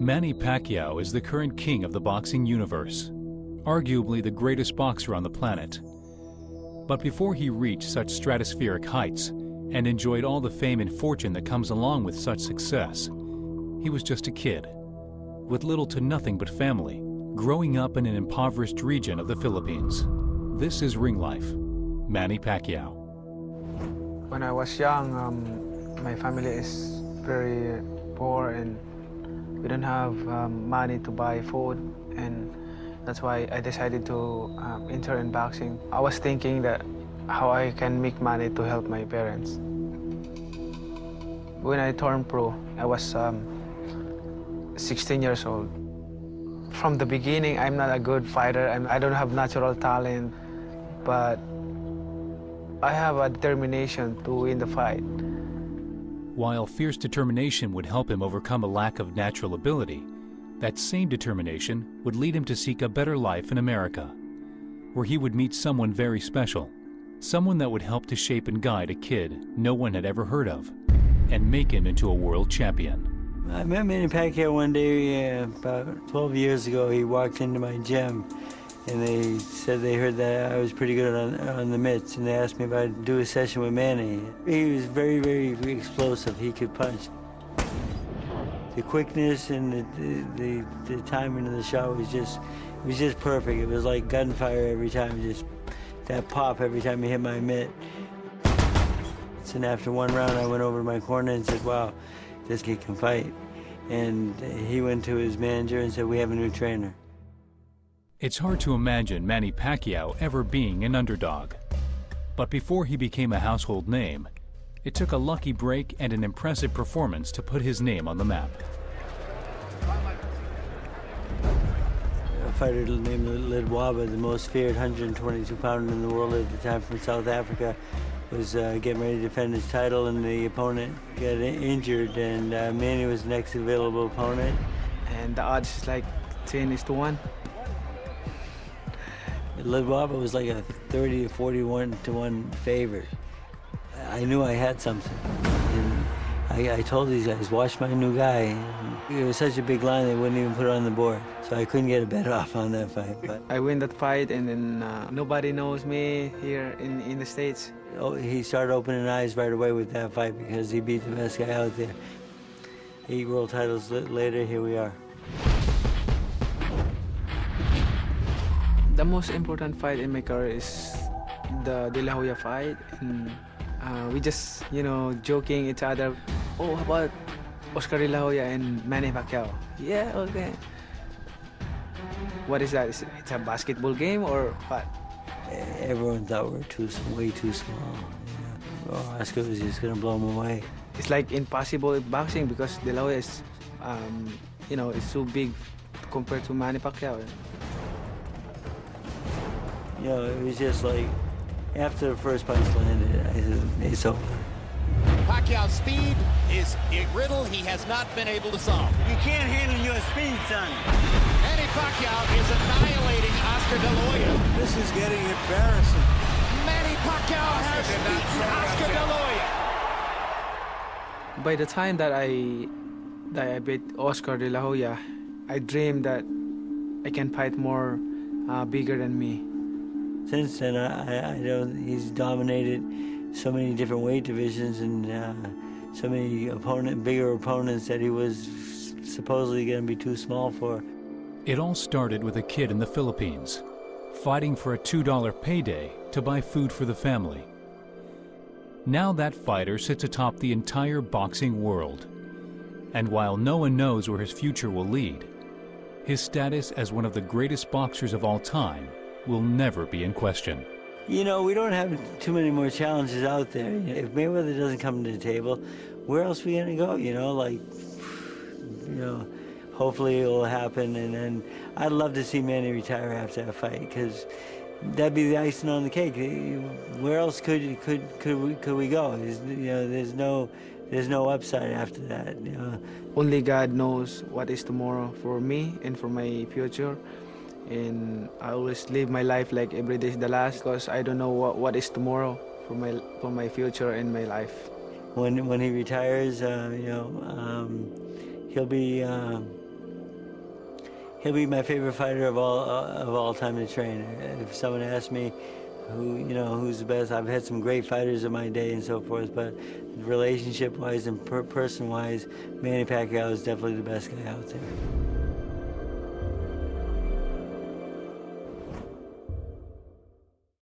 Manny Pacquiao is the current king of the boxing universe, arguably the greatest boxer on the planet. But before he reached such stratospheric heights and enjoyed all the fame and fortune that comes along with such success, he was just a kid, with little to nothing but family, growing up in an impoverished region of the Philippines. This is Ring Life, Manny Pacquiao. When I was young, my family is very poor and we don't have money to buy food, and that's why I decided to enter in boxing. I was thinking that how I can make money to help my parents. When I turned pro, I was 16 years old. From the beginning, I'm not a good fighter. I don't have natural talent, but I have a determination to win the fight. While fierce determination would help him overcome a lack of natural ability, that same determination would lead him to seek a better life in America, where he would meet someone very special, someone that would help to shape and guide a kid no one had ever heard of, and make him into a world champion. I met Manny Pacquiao one day about 12 years ago. He walked into my gym and they said they heard that I was pretty good on the mitts, and they asked me if I'd do a session with Manny. He was very, very explosive. He could punch. The quickness and the timing of the shot was just perfect. It was like gunfire every time, just that pop every time he hit my mitt. And after one round, I went over to my corner and said, wow, this kid can fight. And he went to his manager and said, we have a new trainer. It's hard to imagine Manny Pacquiao ever being an underdog. But before he became a household name, it took a lucky break and an impressive performance to put his name on the map. A fighter named Legjob, the most feared 122-pounder in the world at the time from South Africa, was getting ready to defend his title, and the opponent got injured, and Manny was the next available opponent. And the odds is like 10-1. Legjob was like a 30 to 41-1 favorite. I knew I had something. And I told these guys, watch my new guy. It was such a big line, they wouldn't even put it on the board. So I couldn't get a bet off on that fight. But I win that fight, and then nobody knows me here in the States. Oh, he started opening eyes right away with that fight because he beat the best guy out there. 8 world titles later, here we are. The most important fight in my career is the De La Hoya fight. And we just, joking each other. Oh, how about Oscar De La Hoya and Manny Pacquiao? Yeah, okay. What is that? It's a basketball game or what? Everyone thought we were way too small. Oh, Oscar was just gonna blow him away. It's like impossible in boxing because De La Hoya is, it's so big compared to Manny Pacquiao. It was just like, after the first punch landed, I said, it's over. Pacquiao's speed is a riddle he has not been able to solve. You can't handle your speed, son. Manny Pacquiao is annihilating Oscar De La Hoya. This is getting embarrassing. Manny Pacquiao has beaten Oscar De La Hoya. By the time that I beat Oscar De La Hoya, I dreamed that I can fight more bigger than me. Since then, I know he's dominated so many different weight divisions and so many bigger opponents that he was supposedly going to be too small for. It all started with a kid in the Philippines, fighting for a $2 payday to buy food for the family. Now that fighter sits atop the entire boxing world. And while no one knows where his future will lead, his status as one of the greatest boxers of all time will never be in question. We don't have too many more challenges out there. If Mayweather doesn't come to the table, where else are we going to go? Hopefully it'll happen. And then I'd love to see Manny retire after that fight, because that'd be the icing on the cake. Where else could we go? There's no upside after that. Only God knows what is tomorrow for me and for my future. And I always live my life like every day is the last, because I don't know what is tomorrow for my future and my life. When he retires, he'll be He'll be my favorite fighter of all time to train. If someone asks me who's the best, I've had some great fighters in my day and so forth, but relationship-wise and person-wise, Manny Pacquiao is definitely the best guy out there.